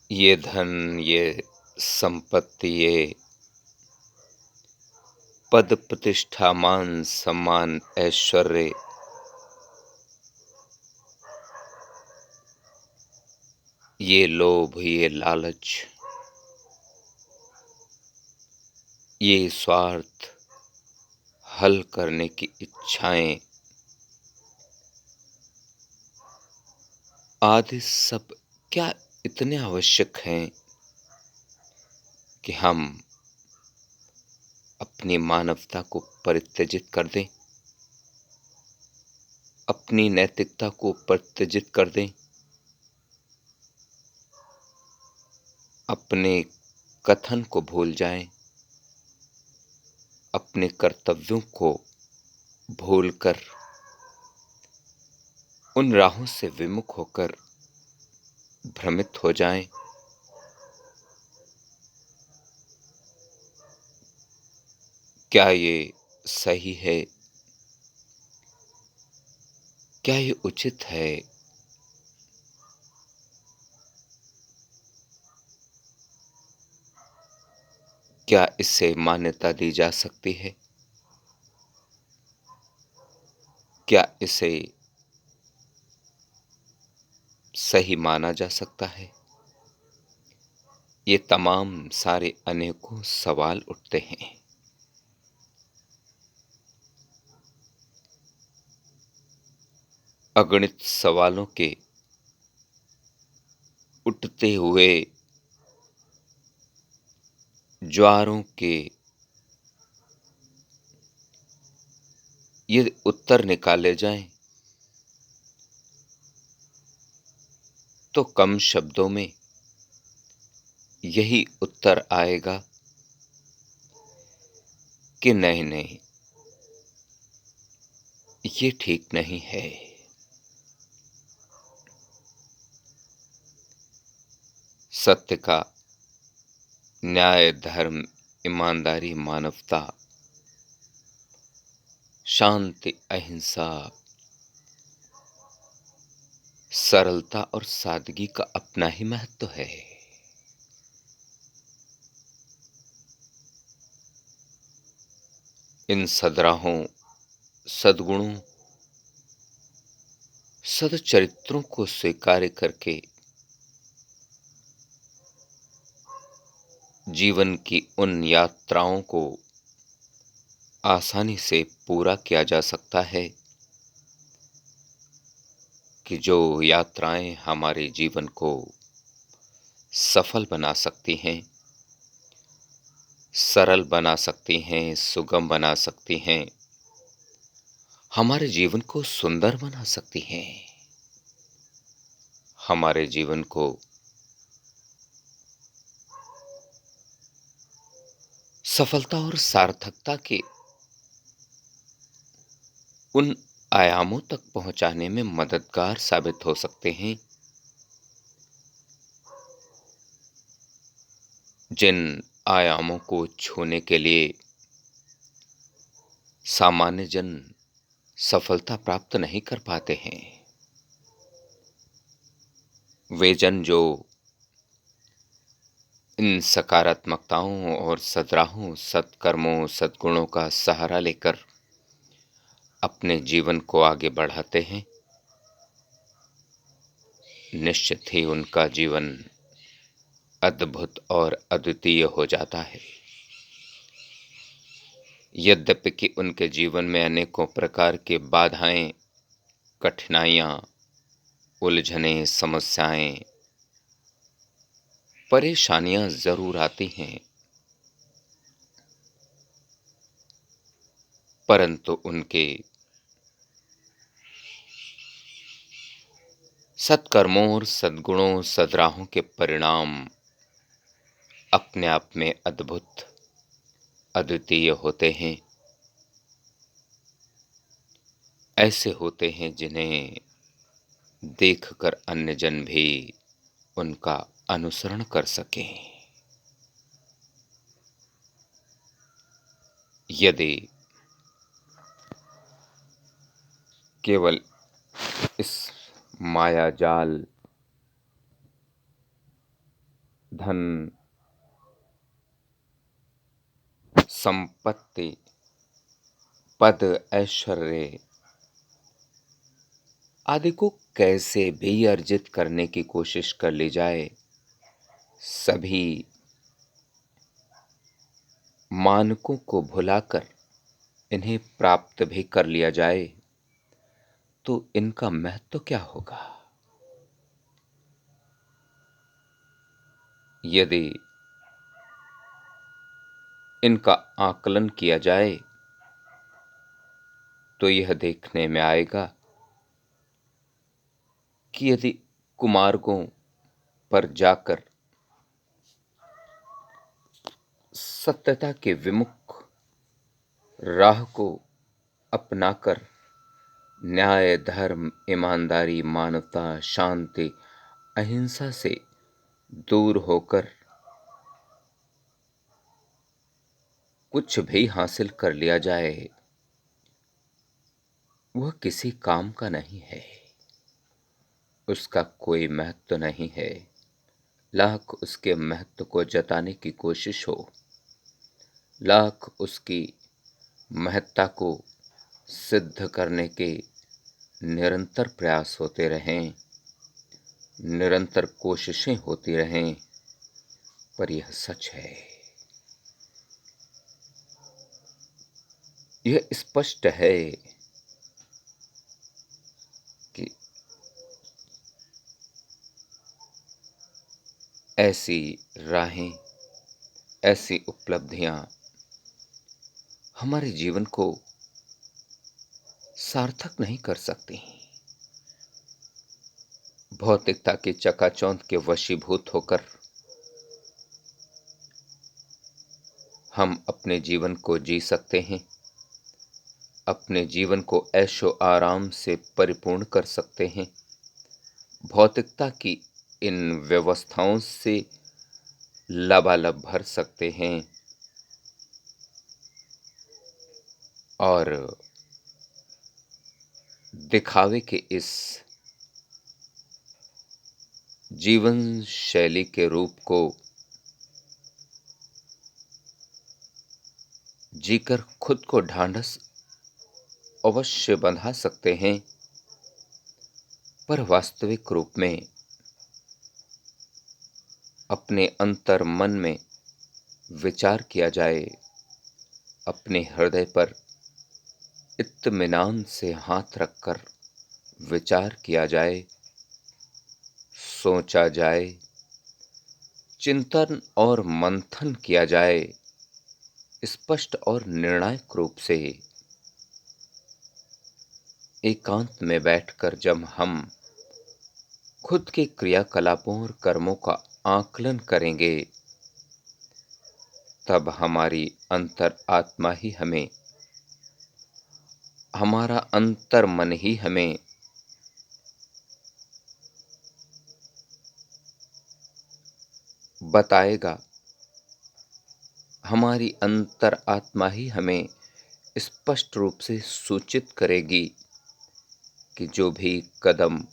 ये धन, ये संपत्ति, ये पद प्रतिष्ठा, मान सम्मान, ऐश्वर्य, ये लोभ, ये लालच, ये स्वार्थ, हल करने की इच्छाएं आदि सब क्या इतने आवश्यक हैं कि हम अपनी मानवता को परित्यजित कर दें, अपनी नैतिकता को परित्यजित कर दें, अपने कथन को भूल जाएं, अपने कर्तव्यों को भूलकर उन राहों से विमुख होकर भ्रमित हो जाएं। क्या ये सही है? क्या ये उचित है? क्या इसे मान्यता दी जा सकती है? क्या इसे सही माना जा सकता है? ये तमाम सारे अनेकों सवाल उठते हैं। अगणित सवालों के उठते हुए ज्वारों के ये उत्तर निकाले जाएं तो कम शब्दों में यही उत्तर आएगा कि नहीं नहीं, ये ठीक नहीं है। सत्य का, न्याय, धर्म, ईमानदारी, मानवता, शांति, अहिंसा, सरलता और सादगी का अपना ही महत्व है। इन सद्राहों, सद्गुणों, सदचरित्रों को स्वीकार करके जीवन की उन यात्राओं को आसानी से पूरा किया जा सकता है कि जो यात्राएं हमारे जीवन को सफल बना सकती हैं, सरल बना सकती हैं, सुगम बना सकती हैं, हमारे जीवन को सुंदर बना सकती हैं, हमारे जीवन को सफलता और सार्थकता के उन आयामों तक पहुंचाने में मददगार साबित हो सकते हैं जिन आयामों को छूने के लिए सामान्य जन सफलता प्राप्त नहीं कर पाते हैं। वे जन जो इन सकारात्मकताओं और सद्राहों, सत्कर्मों, सद्गुणों का सहारा लेकर अपने जीवन को आगे बढ़ाते हैं, निश्चित ही उनका जीवन अद्भुत और अद्वितीय हो जाता है। यद्यपि कि उनके जीवन में अनेकों प्रकार की बाधाएं, कठिनाइयां, उलझनें, समस्याएं, परेशानियां जरूर आती हैं, परंतु उनके सत्कर्मों और सद्गुणों, सद्राहों के परिणाम अपने आप में अद्भुत, अद्वितीय होते हैं। ऐसे होते हैं जिन्हें देखकर अन्य जन भी उनका अनुसरण कर सकें। यदि केवल इस माया जाल धन, संपत्ति, पद, ऐश्वर्य आदि को कैसे भी अर्जित करने की कोशिश कर ली जाए, सभी मानकों को भुलाकर इन्हें प्राप्त भी कर लिया जाए, तो इनका महत्व क्या होगा? यदि इनका आकलन किया जाए तो यह देखने में आएगा कि यदि कुमार्गों पर जाकर सत्यता के विमुख राह को अपनाकर न्याय, धर्म, ईमानदारी, मानवता, शांति, अहिंसा से दूर होकर कुछ भी हासिल कर लिया जाए, वह किसी काम का नहीं है, उसका कोई महत्व नहीं है। लाख उसके महत्व को जताने की कोशिश हो, लाख उसकी महत्ता को सिद्ध करने के निरंतर प्रयास होते रहें, निरंतर कोशिशें होती रहें, पर यह सच है, यह स्पष्ट है कि ऐसी राहें, ऐसी उपलब्धियां हमारे जीवन को सार्थक नहीं कर सकती। भौतिकता की चकाचौंध के वशीभूत होकर हम अपने जीवन को जी सकते हैं, अपने जीवन को ऐशो आराम से परिपूर्ण कर सकते हैं, भौतिकता की इन व्यवस्थाओं से लबालब भर सकते हैं और दिखावे के इस जीवन शैली के रूप को जीकर खुद को ढांढस अवश्य बंधा सकते हैं, पर वास्तविक रूप में अपने अंतर मन में विचार किया जाए, अपने हृदय पर इत्मीनान से हाथ रखकर विचार किया जाए, सोचा जाए, चिंतन और मंथन किया जाए, स्पष्ट और निर्णायक रूप से एकांत में बैठकर जब हम खुद के क्रियाकलापों और कर्मों का आकलन करेंगे, तब हमारी अंतर आत्मा ही हमें, हमारा अंतर मन ही हमें बताएगा, हमारी अंतर आत्मा ही हमें स्पष्ट रूप से सूचित करेगी कि जो भी कदम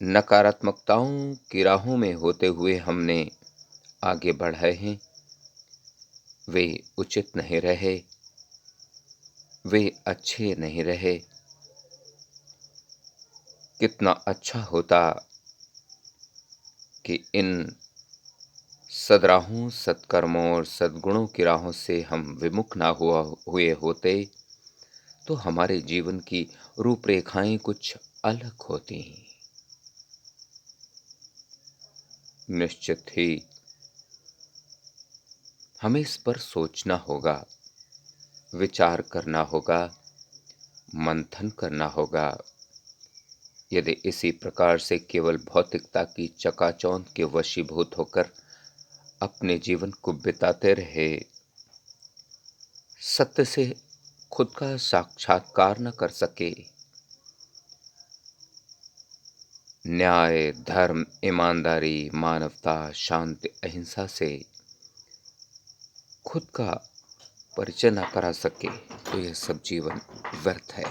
नकारात्मकताओं की राहों में होते हुए हमने आगे बढ़ाए हैं, वे उचित नहीं रहे, वे अच्छे नहीं रहे। कितना अच्छा होता कि इन सद्राहों, सत्कर्मों और सद्गुणों की राहों से हम विमुख ना हुए होते, तो हमारे जीवन की रूपरेखाएं कुछ अलग होती। निश्चित ही हमें इस पर सोचना होगा, विचार करना होगा, मंथन करना होगा। यदि इसी प्रकार से केवल भौतिकता की चकाचौंध के वशीभूत होकर अपने जीवन को बिताते रहे, सत्य से खुद का साक्षात्कार न कर सके, न्याय, धर्म, ईमानदारी, मानवता, शांति, अहिंसा से खुद का परिचय न करा सके, तो यह सब जीवन व्यर्थ है।